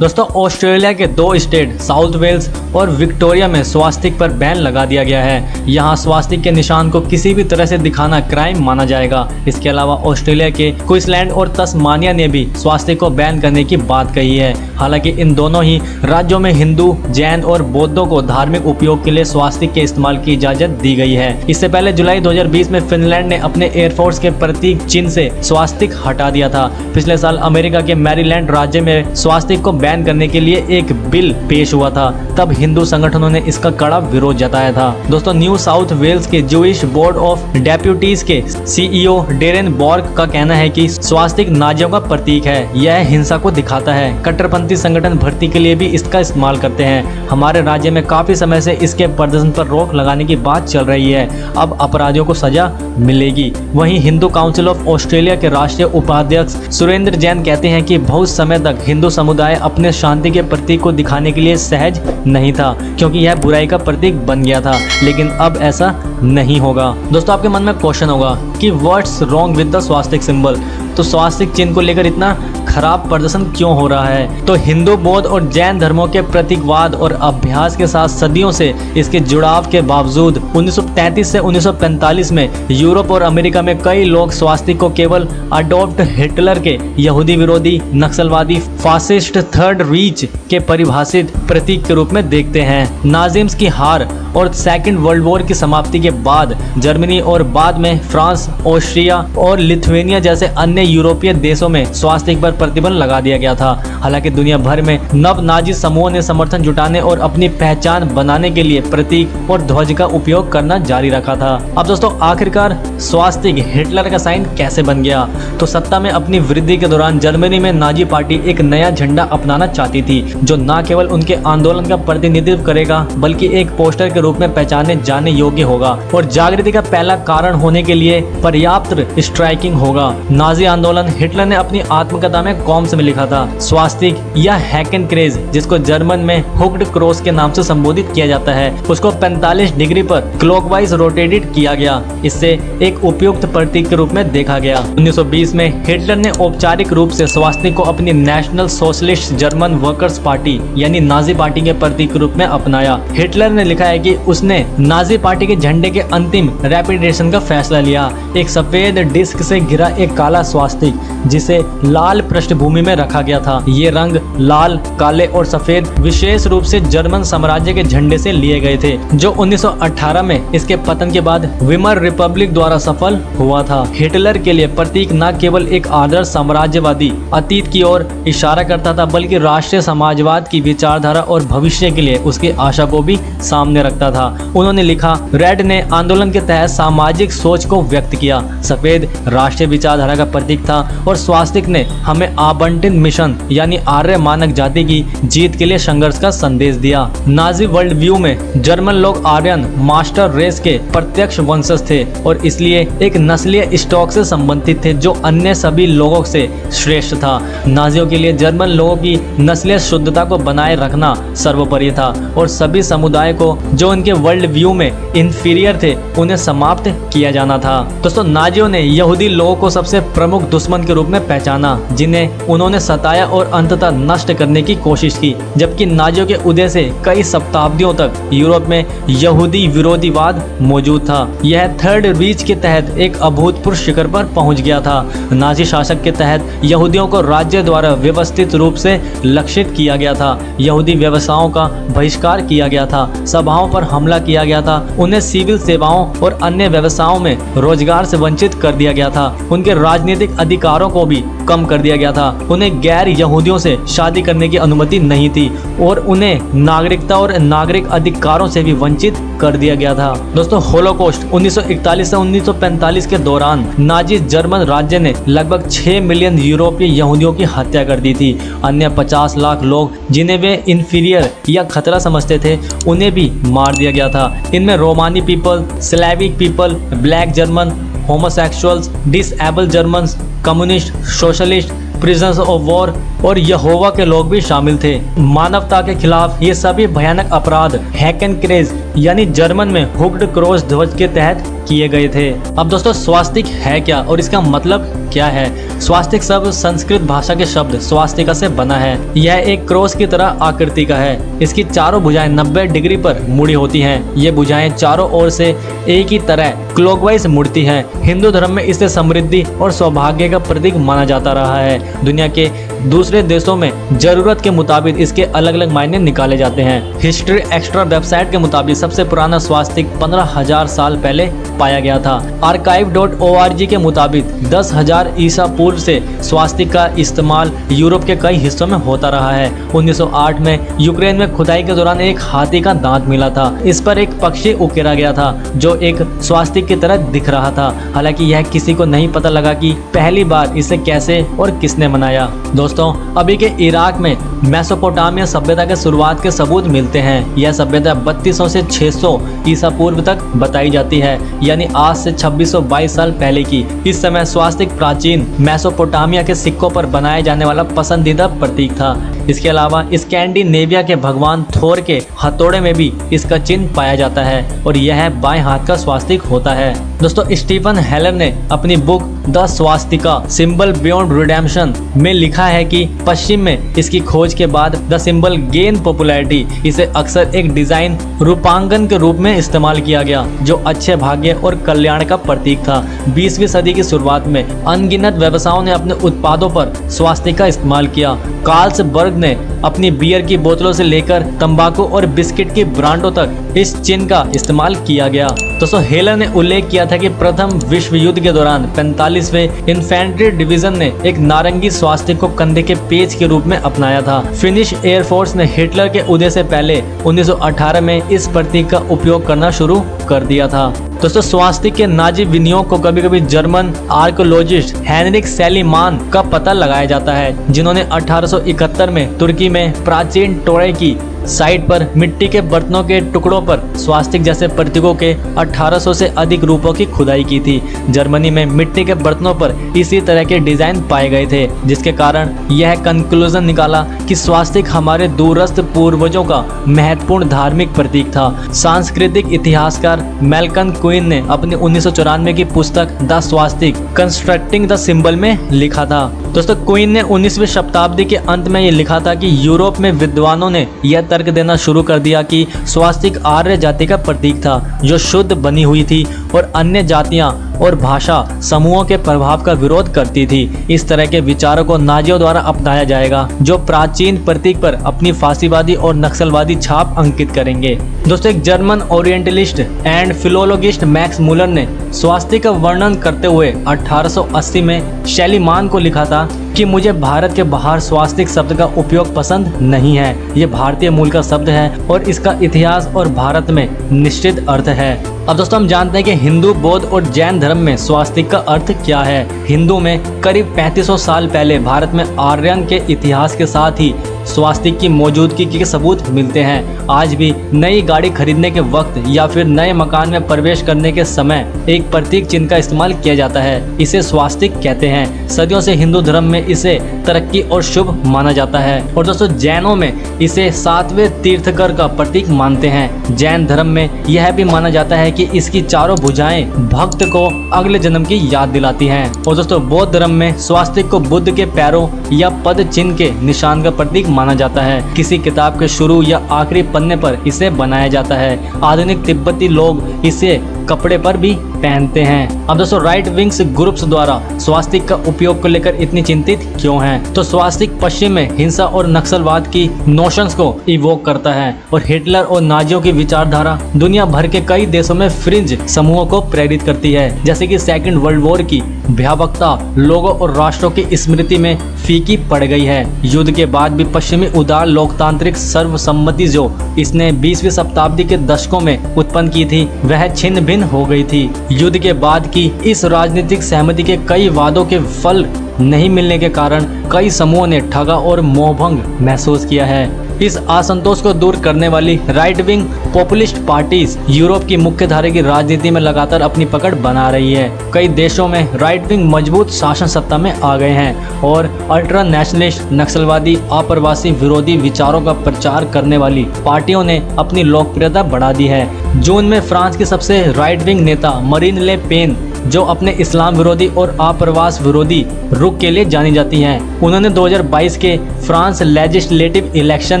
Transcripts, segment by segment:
दोस्तों ऑस्ट्रेलिया के 2 state south Wales और विक्टोरिया में स्वास्तिक पर बैन लगा दिया गया है। यहाँ स्वास्तिक के निशान को किसी भी तरह से दिखाना क्राइम माना जाएगा। इसके अलावा ऑस्ट्रेलिया के क्वींसलैंड और तस्मानिया ने भी स्वास्तिक को बैन करने की बात कही है। हालांकि इन दोनों ही राज्यों में हिंदू, जैन और बौद्धों को धार्मिक उपयोग के लिए स्वास्तिक के इस्तेमाल की इजाजत दी गई है। इससे पहले जुलाई 2020 में फिनलैंड ने अपने एयरफोर्स के प्रतीक चिन्ह से स्वास्तिक हटा दिया था। पिछले साल अमेरिका के मैरीलैंड राज्य में स्वास्तिक को बैन करने के लिए एक बिल पेश हुआ था। तब हिंदू संगठनों ने इसका कड़ा विरोध जताया था। दोस्तों न्यू साउथ वेल्स के जूइश बोर्ड ऑफ डेप्यूटीज के सीईओ डेरेन बॉर्ग का कहना है कि स्वास्तिक नाजियों का प्रतीक है। यह हिंसा को दिखाता है। कट्टरपंथी संगठन भर्ती के लिए भी इसका इस्तेमाल करते हैं। हमारे राज्य में काफी समय से इसके प्रदर्शन पर रोक लगाने की बात चल रही है। अब अपराधियों को सजा मिलेगी। वहीं हिंदू काउंसिल ऑफ ऑस्ट्रेलिया के राष्ट्रीय उपाध्यक्ष सुरेंद्र जैन कहते हैं कि बहुत समय तक हिंदू समुदाय अपने शांति के प्रतीक को दिखाने के लिए सहज नहीं था, क्योंकि यह बुराई का प्रतीक बन गया था। लेकिन अब ऐसा नहीं होगा। दोस्तों आपके मन में क्वेश्चन होगा कि what's wrong with the swastika symbol. तो स्वास्तिक चिन्ह को लेकर इतना खराब प्रदर्शन क्यों हो रहा है? तो हिंदू, बौद्ध और जैन धर्मों के प्रतीकवाद और अभ्यास के साथ सदियों से इसके जुड़ाव के बावजूद 1933 से 1945 में यूरोप और अमेरिका में कई लोग स्वास्तिक को केवल अडॉल्फ हिटलर के यहूदी विरोधी, नक्सलवादी, फासिस्ट थर्ड रीच के परिभाषित प्रतीक के रूप में देखते हैं। नाजिम्स की हार और सेकेंड वर्ल्ड वॉर की समाप्ति के बाद जर्मनी और बाद में फ्रांस, ऑस्ट्रिया और लिथुआनिया जैसे अन्य यूरोपीय देशों में स्वास्तिक पर प्रतिबंध लगा दिया गया था। हालांकि दुनिया भर में नव नाजी समूहों ने समर्थन जुटाने और अपनी पहचान बनाने के लिए प्रतीक और ध्वज का उपयोग करना जारी रखा था। अब दोस्तों आखिरकार स्वास्तिक हिटलर का साइन कैसे बन गया? तो सत्ता में अपनी वृद्धि के दौरान जर्मनी में नाजी पार्टी एक नया झंडा अपनाना चाहती थी, जो न केवल उनके आंदोलन का प्रतिनिधित्व करेगा बल्कि एक पोस्टर के रूप में पहचाने जाने योग्य होगा और जागृति का पहला कारण होने के लिए पर्याप्त स्ट्राइकिंग होगा। नाजी आंदोलन हिटलर ने अपनी आत्मकथा में कॉम्स में लिखा था। स्वास्तिक या हैकेन क्रेज, जिसको जर्मन में हुक्ड क्रॉस के नाम से संबोधित किया जाता है, उसको 45 डिग्री पर क्लॉकवाइज रोटेटेड किया गया। इससे एक उपयुक्त प्रतीक के रूप में देखा गया। 1920 में हिटलर ने औपचारिक रूप से स्वास्तिक को अपनी national socialist German workers party यानी नाजी पार्टी के प्रतीक के रूप में अपनाया। हिटलर ने लिखा है कि उसने नाजी पार्टी के झंडे के अंतिम रेपिडेशन का फैसला लिया। एक सफेद डिस्क से घिरा एक काला स्वास्तिक, जिसे लाल पृष्ठभूमि में रखा गया था। ये रंग लाल, काले और सफेद विशेष रूप से जर्मन साम्राज्य के झंडे से लिए गए थे, जो 1918 में इसके पतन के बाद वीमर रिपब्लिक द्वारा सफल हुआ था। हिटलर के लिए प्रतीक न केवल एक आदर्श साम्राज्यवादी अतीत की ओर इशारा करता था, बल्कि राष्ट्रीय समाजवाद की विचारधारा और भविष्य के लिए उसकी आशा को भी सामने रखता था। उन्होंने लिखा, रेड ने आंदोलन के तहत सामाजिक सोच को व्यक्त किया, सफेद राष्ट्रीय विचारधारा का प्रतीक था और स्वास्तिक ने हमें आवंटित मिशन यानी आर्य मानक जाति की जीत के लिए संघर्ष का संदेश दिया। नाजी वर्ल्ड व्यू में जर्मन लोग आर्यन मास्टर रेस के प्रत्यक्ष वंशज थे और इसलिए एक नस्लीय स्टॉक से संबंधित थे जो अन्य सभी लोगों से श्रेष्ठ था। नाजियों के लिए जर्मन लोगों की नस्लीय शुद्धता को बनाए रखना सर्वोपरि था और सभी समुदाय को जो उनके वर्ल्ड व्यू में इंफीरियर थे उन्हें समाप्त किया जाना था। दोस्तों नाजियों ने यहूदी लोगों को सबसे प्रमुख दुश्मन के रूप में पहचाना, जिन्हें उन्होंने सताया और अंततः नष्ट करने की कोशिश की। जबकि नाजियों के उदय से कई शताब्दियों तक यूरोप में यहूदी विरोधीवाद मौजूद था। यह थर्ड रीच के तहत एक अभूतपूर्व शिखर पर पहुंच गया था। नाजी शासक के तहत यहूदियों को राज्य द्वारा व्यवस्थित रूप से लक्षित किया गया था। यहूदी व्यवसायों का बहिष्कार किया गया था, सभाओं पर हमला किया गया था, उन्हें सिविल सेवाओं और अन्य व्यवसायों में रोजगार से वंचित कर दिया गया था, उनके राजनीतिक अधिकारों को भी कम कर दिया गया था, उन्हें गैर यहूदियों से शादी करने की अनुमति नहीं थी और उन्हें नागरिकता और नागरिक अधिकारों से भी वंचित कर दिया गया था। दोस्तों होलोकॉस्ट 1941 से 1945 के दौरान नाजी जर्मन राज्य ने लगभग 6 मिलियन यूरोपीय यहूदियों की हत्या कर दी थी। अन्य 50 लाख लोग जिन्हें वे इंफीरियर या खतरा समझते थे उन्हें भी मार दिया गया था। इनमें Romani people, Slavic people, black German, homosexuals, disable Germans, communist, socialist, prisoners of war और यहोवा के लोग भी शामिल थे। मानवता के खिलाफ ये सभी भयानक अपराध हैकेन क्रेज यानी जर्मन में हुक्ड क्रॉस ध्वज के तहत किए गए थे। अब दोस्तों स्वास्तिक है क्या और इसका मतलब क्या है? स्वास्तिक शब्द संस्कृत भाषा के शब्द स्वास्तिका से बना है। यह एक क्रॉस की तरह आकृति का है। इसकी चारों भुजाएं 90 डिग्री पर मुड़ी होती हैं। ये भुजाएं चारों ओर से एक ही तरह क्लॉकवाइज मुड़ती हैं। हिंदू धर्म में इसे समृद्धि और सौभाग्य का प्रतीक माना जाता रहा है। दुनिया के दूसरे देशों में जरूरत के मुताबिक इसके अलग अलग मायने निकाले जाते हैं। हिस्ट्री एक्स्ट्रा वेबसाइट के मुताबिक सबसे पुराना स्वास्तिक 15,000 साल पहले पाया गया था। archive.org के मुताबिक 10,000 ईसा पूर्व से स्वास्तिक का इस्तेमाल यूरोप के कई हिस्सों में होता रहा है। 1908 में यूक्रेन में खुदाई के दौरान एक हाथी का दांत मिला था। इस पर एक पक्षी उकेरा गया था जो एक स्वास्तिक की तरह दिख रहा था। हालांकि यह किसी को नहीं पता लगा कि पहली बार इसे कैसे और किसने बनाया। दोस्तों अभी के इराक में मेसोपोटामिया सभ्यता के शुरुआत के सबूत मिलते हैं। यह सभ्यता 3200 से 600 ईसा पूर्व तक बताई जाती है, यानी आज से 2622 साल पहले की। इस समय स्वास्तिक प्राचीन मेसोपोटामिया के सिक्कों पर बनाए जाने वाला पसंदीदा प्रतीक था। इसके अलावा स्कैंडिनेविया के भगवान थोर के हथौड़े में भी इसका चिन्ह पाया जाता है और यह बाएं हाथ का स्वास्तिक होता है। दोस्तों स्टीफन हेलर ने अपनी book the Swastika symbol beyond redemption में लिखा है कि पश्चिम में इसकी खोज के बाद द सिंबल गेन पॉपुलैरिटी। इसे अक्सर एक डिजाइन रूपांकन के रूप में इस्तेमाल किया गया जो अच्छे भाग्य और कल्याण का प्रतीक था। 20वीं सदी की शुरुआत में अनगिनत व्यवसायों ने अपने उत्पादों पर स्वास्तिक का इस्तेमाल किया। कार्ल्सबर्ग ने अपनी बियर की बोतलों से लेकर तंबाकू और बिस्किट की ब्रांडों तक इस चिन्ह का इस्तेमाल किया गया। दोस्तों हेलर ने उल्लेख किया था कि प्रथम विश्व युद्ध के दौरान 45वें इन्फेंट्री डिवीजन ने एक नारंगी स्वास्तिक को कंधे के पेच के रूप में अपनाया था। फिनिश एयरफोर्स ने हिटलर के उदय से पहले 1918 में इस प्रतीक का उपयोग करना शुरू कर दिया था। दोस्तों स्वास्तिक के नाजी विनियोग को कभी कभी जर्मन आर्कोलॉजिस्ट हेनरिक सेलिमान का पता लगाया जाता है, जिन्होंने 1871 में तुर्की में प्राचीन टोरे की साइट पर मिट्टी के बर्तनों के टुकड़ों पर स्वास्तिक जैसे प्रतीकों के 1800 से अधिक रूपों की खुदाई की थी। जर्मनी में मिट्टी के बर्तनों पर इसी तरह के डिजाइन पाए गए थे, जिसके कारण यह कंक्लूजन निकाला कि स्वास्तिक हमारे दूरस्थ पूर्वजों का महत्वपूर्ण धार्मिक प्रतीक था। सांस्कृतिक इतिहासकार मेल्कन क्वीन ने अपनी 1994 की पुस्तक the swastika constructing the symbol में लिखा था। दोस्तों क्वीन ने 19वीं शताब्दी के अंत में ये लिखा था कि यूरोप में विद्वानों ने यह तर्क देना शुरू कर दिया कि स्वास्तिक आर्य जाति का प्रतीक था जो शुद्ध बनी हुई थी और अन्य जातियां और भाषा समूहों के प्रभाव का विरोध करती थी। इस तरह के विचारों को नाजियों द्वारा अपनाया जाएगा जो प्राचीन प्रतीक पर अपनी फांसीवादी और नक्सलवादी छाप अंकित करेंगे। दोस्तों एक German orientalist and philologist Max Muller ने स्वास्तिक का वर्णन करते हुए 1880 में शैलीमान को लिखा था कि मुझे भारत के बाहर स्वास्तिक शब्द का उपयोग पसंद नहीं है। ये भारतीय मूल का शब्द है और इसका इतिहास और भारत में निश्चित अर्थ है। अब दोस्तों हम जानते हैं कि हिंदू, बौद्ध और जैन धर्म में स्वास्तिक का अर्थ क्या है। हिंदू में करीब 3500 साल पहले भारत में आर्यन के इतिहास के साथ ही स्वास्तिक की मौजूदगी के सबूत मिलते हैं। आज भी नई गाड़ी खरीदने के वक्त या फिर नए मकान में प्रवेश करने के समय एक प्रतीक चिन्ह का इस्तेमाल किया जाता है। इसे स्वास्तिक कहते हैं। सदियों से हिंदू धर्म में इसे तरक्की और शुभ माना जाता है और दोस्तों जैनों में इसे 7वें तीर्थकर का प्रतीक मानते हैं। जैन धर्म में यह भी माना जाता है कि इसकी चारों भुजाएं भक्त को अगले जन्म की याद दिलाती हैं। और दोस्तों बौद्ध धर्म में स्वास्तिक को बुद्ध के पैरों या पद चिन्ह के निशान का प्रतीक माना जाता है। किसी किताब के शुरू या आखिरी पन्ने पर इसे बनाया जाता है। आधुनिक तिब्बती लोग इसे कपड़े पर भी पहनते हैं। अब दोस्तों राइट विंग्स ग्रुप्स द्वारा स्वास्तिक का उपयोग को लेकर इतनी चिंतित क्यों हैं? तो स्वास्तिक पश्चिम में हिंसा और नक्सलवाद की नोशंस को इवोक करता है और हिटलर और नाजियों की विचारधारा दुनिया भर के कई देशों में फ्रिंज समूहों को प्रेरित करती है। जैसे कि सेकेंड वर्ल्ड वॉर की भयावहता लोगों और राष्ट्रों की स्मृति में फीकी पड़ गई है। युद्ध के बाद भी पश्चिमी उदार लोकतांत्रिक सर्वसम्मति जो इसने 20वीं शताब्दी के दशकों में उत्पन्न की थी वह छिन्न भिन्न हो गई थी। युद्ध के बाद की इस राजनीतिक सहमति के कई वादों के फल नहीं मिलने के कारण कई समूहों ने ठगा और मोहभंग महसूस किया है। इस असंतोष को दूर करने वाली right wing populist parties Europe की मुख्य धारा की राजनीति में लगातार अपनी पकड़ बना रही है। कई देशों में राइट विंग मजबूत शासन सत्ता में आ गए हैं और अल्ट्रा नेशनलिस्ट, नक्सलवादी, अप्रवासी विरोधी विचारों का प्रचार करने वाली पार्टियों ने अपनी लोकप्रियता बढ़ा दी है। जून में फ्रांस की सबसे राइट विंग नेता मरीन ले पेन, जो अपने इस्लाम विरोधी और आप्रवास विरोधी रुख के लिए जानी जाती हैं, उन्होंने 2022 के फ्रांस लेजिस्लेटिव इलेक्शन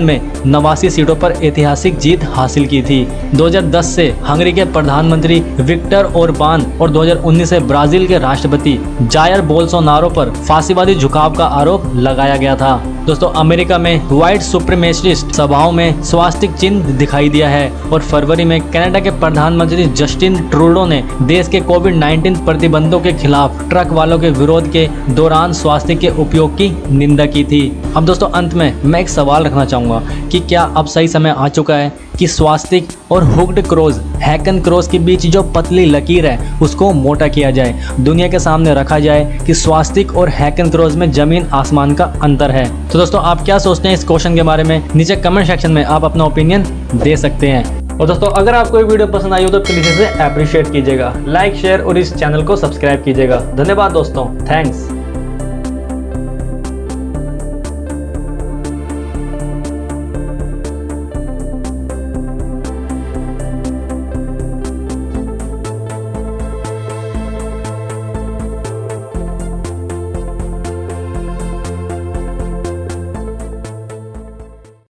में 89 सीटों पर ऐतिहासिक जीत हासिल की थी। 2010 से हंगरी के प्रधानमंत्री विक्टर ओरबान और 2019 से ब्राजील के राष्ट्रपति जायर बोल्सोनारो पर फांसीवादी झुकाव का आरोप लगाया गया था। दोस्तों, अमेरिका में व्हाइट सुप्रीमेसिस्ट सभाओं में स्वास्तिक चिन्ह दिखाई दिया है और फरवरी में कनाडा के प्रधानमंत्री जस्टिन ट्रूडो ने देश के कोविड-19 प्रतिबंधों के खिलाफ ट्रक वालों के विरोध के दौरान स्वास्तिक के उपयोग की निंदा की थी। अब दोस्तों, अंत में मैं एक सवाल रखना चाहूँगा कि क्या अब सही समय आ चुका है कि स्वास्तिक और हुक्ड क्रॉस, हैकन क्रॉस के बीच जो पतली लकीर है उसको मोटा किया जाए, दुनिया के सामने रखा जाए कि स्वास्तिक और हैकन क्रॉस में जमीन आसमान का अंतर है। तो दोस्तों, आप क्या सोचते हैं इस क्वेश्चन के बारे में? नीचे कमेंट सेक्शन में आप अपना ओपिनियन दे सकते हैं। और दोस्तों, अगर आपको ये वीडियो पसंद आई हो तो प्लीज इसे अप्रिशिएट कीजिएगा, लाइक, शेयर और इस चैनल को सब्सक्राइब कीजिएगा। धन्यवाद दोस्तों, थैंक्स।